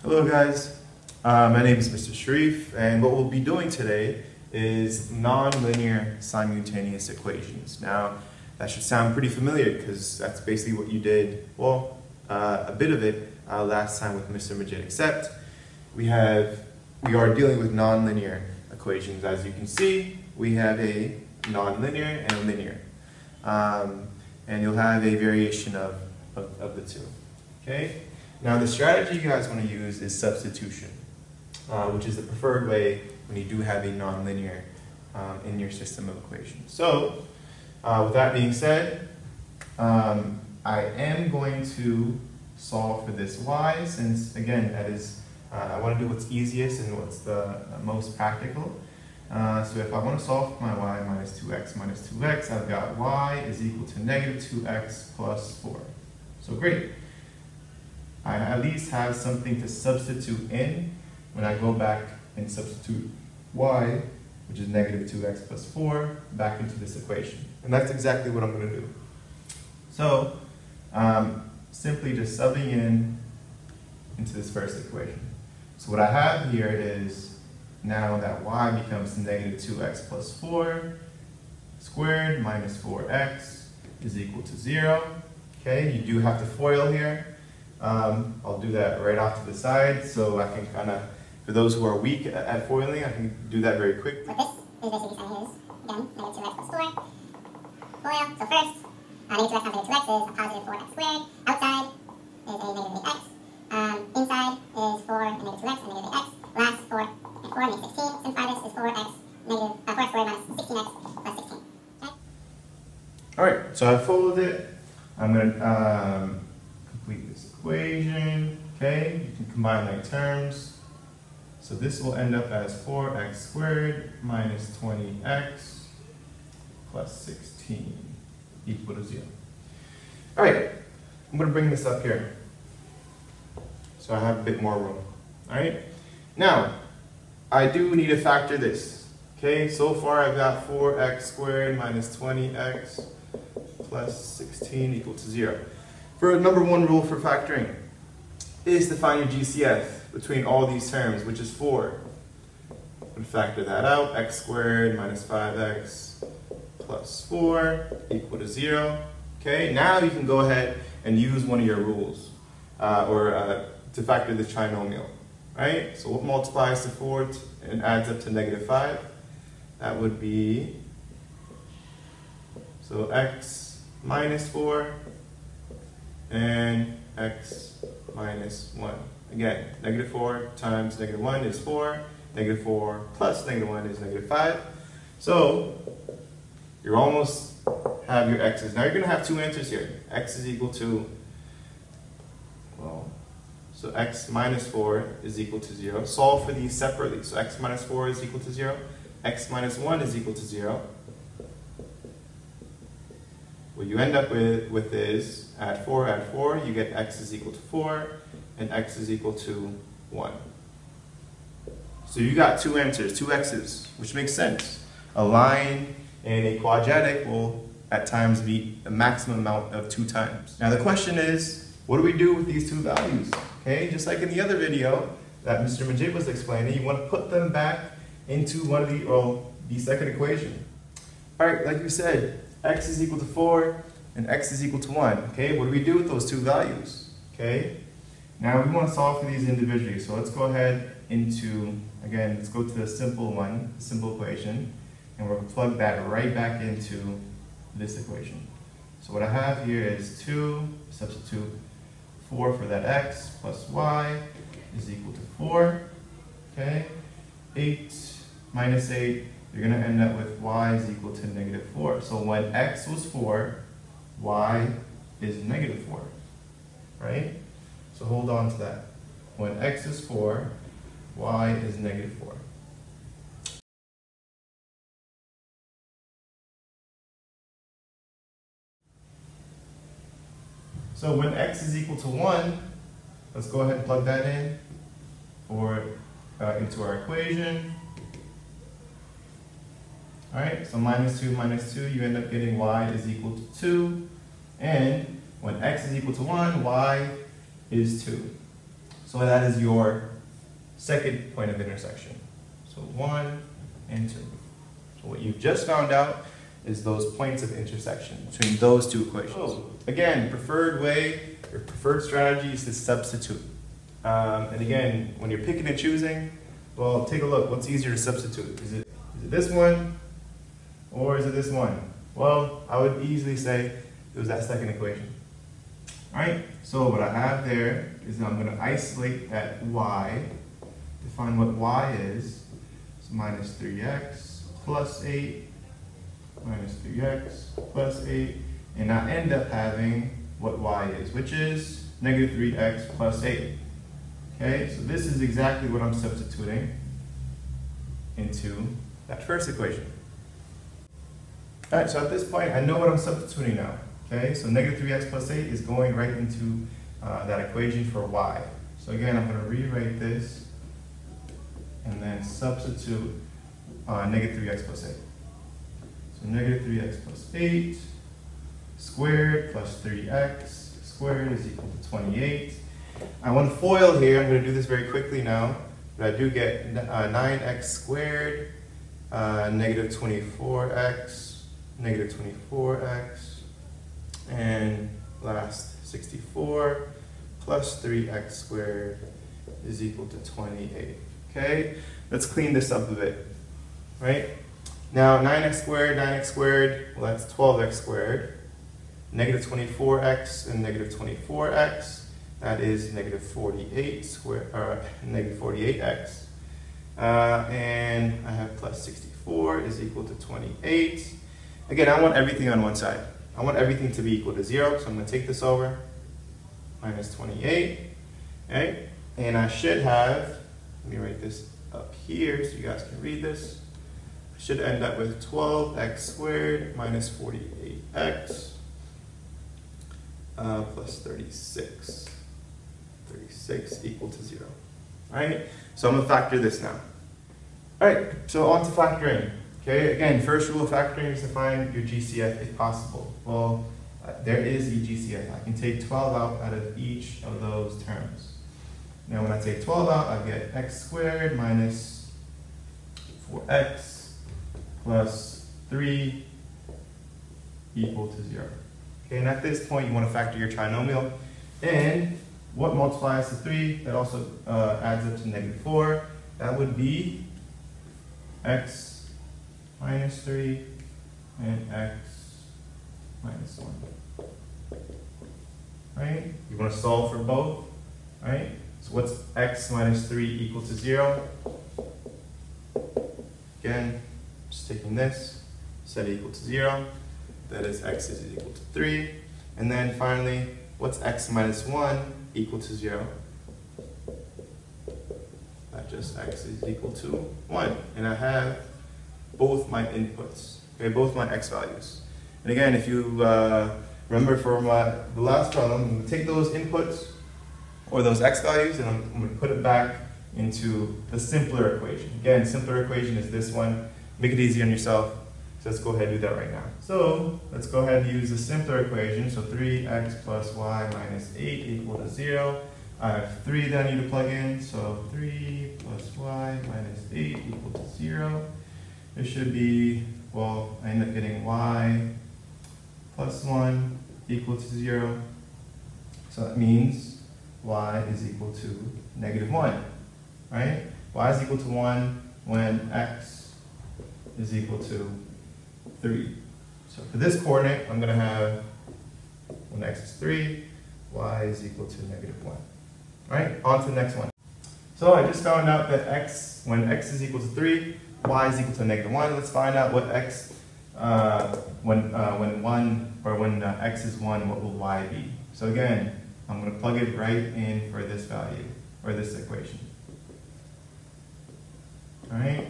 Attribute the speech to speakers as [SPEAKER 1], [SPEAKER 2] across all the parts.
[SPEAKER 1] Hello guys, my name is Mr. Sharif, and what we'll be doing today is nonlinear simultaneous equations. Now, that should sound pretty familiar because that's basically what you did, well, a bit of it last time with Mr. Majid, except we are dealing with nonlinear equations. As you can see, we have a nonlinear and a linear. And you'll have a variation of the two, okay? Now the strategy you guys want to use is substitution, which is the preferred way when you do have a nonlinear in your system of equations. So with that being said, I am going to solve for this y, since again that is, I want to do what's easiest and what's the most practical. So if I want to solve for my y minus 2x, I've got y is equal to negative 2x plus 4. So great. I at least have something to substitute in when I go back and substitute y, which is negative 2x plus 4, back into this equation. And that's exactly what I'm going to do. So simply just subbing into this first equation. So what I have here is now that y becomes negative 2x plus 4 squared minus 4x is equal to 0. Okay, you do have to FOIL here. I'll do that right off to the side so I can kind of, for those who are weak at foiling, I can do that very quickly.
[SPEAKER 2] What this is basically saying is, again, negative 2x plus 4. FOIL. So first, negative 2x times negative 2x is a positive 4x squared. Outside is a negative 8x. Inside is 4 and negative 2x and negative 8x. Last 4 and 4 makes 16. Simplify this is 4x, negative 4x squared minus 16x plus 16. Okay?
[SPEAKER 1] Alright, so I folded it. I'm going to complete this equation. Okay, you can combine like terms. So this will end up as 4x squared minus 20x plus 16 equal to 0. Alright, I'm going to bring this up here so I have a bit more room. Alright, now I do need to factor this. Okay, so far I've got 4x squared minus 20x plus 16 equal to 0. For number one rule for factoring is to find your GCF between all these terms, which is 4. I'm factor that out. X squared minus 5x plus 4 equal to 0. Okay, now you can go ahead and use one of your rules to factor this trinomial. Right? So what multiplies to 4 and adds up to negative 5? That would be, so x minus 4 and x minus 1. Again, negative 4 times negative 1 is 4. Negative 4 plus negative 1 is negative 5. So you almost have your x's. Now you're going to have two answers here. X is equal to, well, so x minus 4 is equal to 0. Solve for these separately. So x minus 4 is equal to 0. X minus 1 is equal to 0. What you end up with is, add 4, you get x is equal to 4, and x is equal to 1. So you got two answers, two x's, which makes sense. A line and a quadratic will at times be a maximum amount of 2 times. Now the question is, what do we do with these two values? Okay, just like in the other video that Mr. Majid was explaining, you want to put them back into one of the second equation. All right, like we said, x is equal to 4 and x is equal to 1. Okay, what do we do with those two values? Okay, now we want to solve for these individually. So let's go ahead again, let's go to the simple one, the simple equation, and we're going to plug that right back into this equation. So what I have here is 2, substitute 4 for that x plus y is equal to 4. Okay, 8 minus 8. You're going to end up with y is equal to negative 4. So when x was 4, y is negative 4, right? So hold on to that. When x is 4, y is negative 4. So when x is equal to 1, let's go ahead and plug that in into our equation. Alright, so minus 2, you end up getting y is equal to 2. And when x is equal to 1, y is 2. So that is your second point of intersection. So 1 and 2. So what you've just found out is those points of intersection between those two equations. Again, preferred way, your preferred strategy is to substitute. And again, when you're picking and choosing, well, take a look. What's easier to substitute? Is it this one or is it this one? Well, I would easily say it was that second equation. All right, so what I have there is I'm going to isolate that y, define what y is. So minus 3x plus 8, minus 3x plus 8, and I end up having what y is, which is negative 3x plus 8. Okay, so this is exactly what I'm substituting into that first equation. All right, so at this point, I know what I'm substituting now. Okay, so negative 3x plus 8 is going right into that equation for y. So again, I'm going to rewrite this and then substitute negative 3x plus 8. So negative 3x plus 8 squared plus 3x squared is equal to 28. I want to FOIL here. I'm going to do this very quickly now. But I do get 9x squared, negative 24x, negative 24x, and last 64 plus 3x squared is equal to 28. Okay, let's clean this up a bit. Right? Now 9x squared, well that's 12x squared. Negative 24x and negative 24x, that is negative 48 squared, or negative 48x. And I have plus 64 is equal to 28. Again, I want everything on one side. I want everything to be equal to 0, so I'm going to take this over. Minus 28, right? And I should have, let me write this up here so you guys can read this. I should end up with 12x squared minus 48x plus 36. 36 equal to 0. All right, so I'm going to factor this now. All right, so on to factoring. Okay, again, first rule of factoring is to find your GCF if possible. Well, there is a GCF. I can take 12 out of each of those terms. Now when I take 12 out, I get x squared minus 4x plus 3 equal to 0. Okay, and at this point, you want to factor your trinomial. And what multiplies to 3? That also adds up to negative 4. That would be x minus 3 and x minus 1. Right? You want to solve for both. Right? So what's x minus 3 equal to 0? Again, just taking this, set it equal to 0. That is x is equal to 3. And then finally, what's x minus 1 equal to 0? That just x is equal to 1. And I have both my inputs, okay, both my x values. And again, if you remember from the last problem, I'm going to take those inputs or those x values and I'm going to put it back into the simpler equation. Again, simpler equation is this one. Make it easy on yourself. So let's go ahead and do that right now. So let's go ahead and use the simpler equation. So 3x plus y minus 8 equal to 0. I have 3 that I need to plug in. So 3 plus y minus 8 equal to 0. It should be, well, I end up getting y plus 1 equal to 0. So that means y is equal to negative 1, right? Y is equal to 1 when x is equal to 3. So for this coordinate, I'm going to have when x is 3, y is equal to negative 1. Right? On to the next one. So I just found out that when x is equal to 3, y is equal to negative 1. Let's find out what x, when x is 1, what will y be? So again, I'm going to plug it right in for this value, or this equation. All right?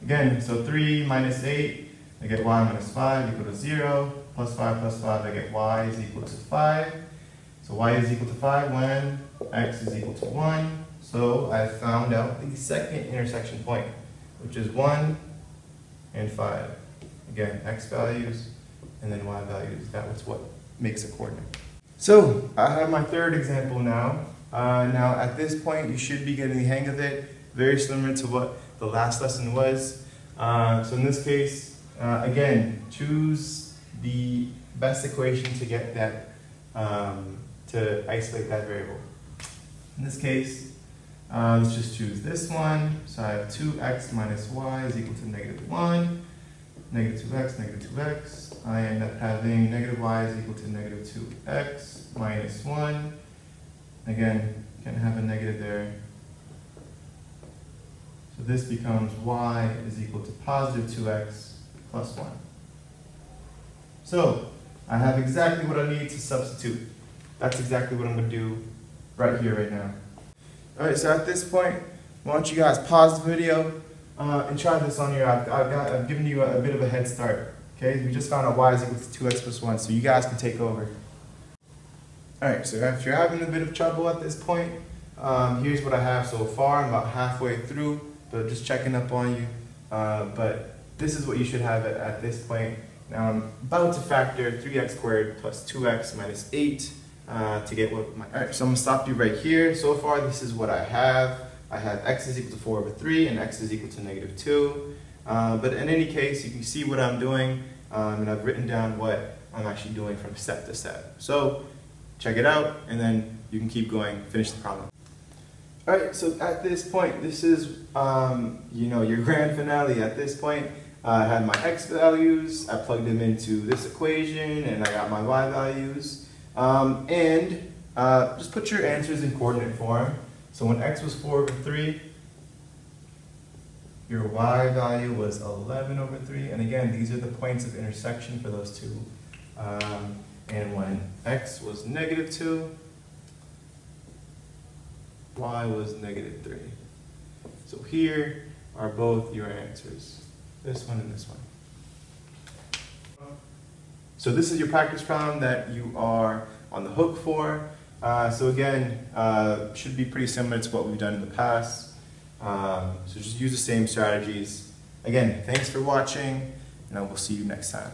[SPEAKER 1] Again, so 3 minus 8, I get y minus 5 equal to 0. Plus 5, I get y is equal to 5. So y is equal to 5 when x is equal to 1. So I found out the second intersection point, which is 1 and 5. Again, x values and then y values. That was what makes a coordinate. So I have my third example now. Now at this point, you should be getting the hang of it, very similar to what the last lesson was. So in this case, again, choose the best equation to get that, to isolate that variable. In this case, let's just choose this one. So I have 2x minus y is equal to -1, negative 2x. I end up having negative y is equal to -2x minus 1. Again, can have a negative there. So this becomes y is equal to positive 2x plus 1. So I have exactly what I need to substitute. That's exactly what I'm going to do right here, right now. Alright, so at this point, why don't you guys pause the video and try this on your, I've given you a bit of a head start. Okay, we just found out y is equal to 2x plus 1, so you guys can take over. Alright, so if you're having a bit of trouble at this point, here's what I have so far. I'm about halfway through, but just checking up on you. But this is what you should have at this point. Now I'm about to factor 3x squared plus 2x minus 8 to get what my... Alright, so I'm going to stop you right here. So far, this is what I have. I have x is equal to 4 over 3 and x is equal to -2. But in any case, you can see what I'm doing, and I've written down what I'm actually doing from step to step. So check it out, and then you can keep going, finish the problem. Alright, so at this point, this is, your grand finale. At this point, I had my x values, I plugged them into this equation, and I got my y values. Just put your answers in coordinate form. So when x was 4 over 3, your y value was 11 over 3. And again, these are the points of intersection for those two. And when x was -2, y was -3. So here are both your answers. This one and this one. So this is your practice problem that you are on the hook for. So again, should be pretty similar to what we've done in the past. So just use the same strategies. Again, thanks for watching, and I will see you next time.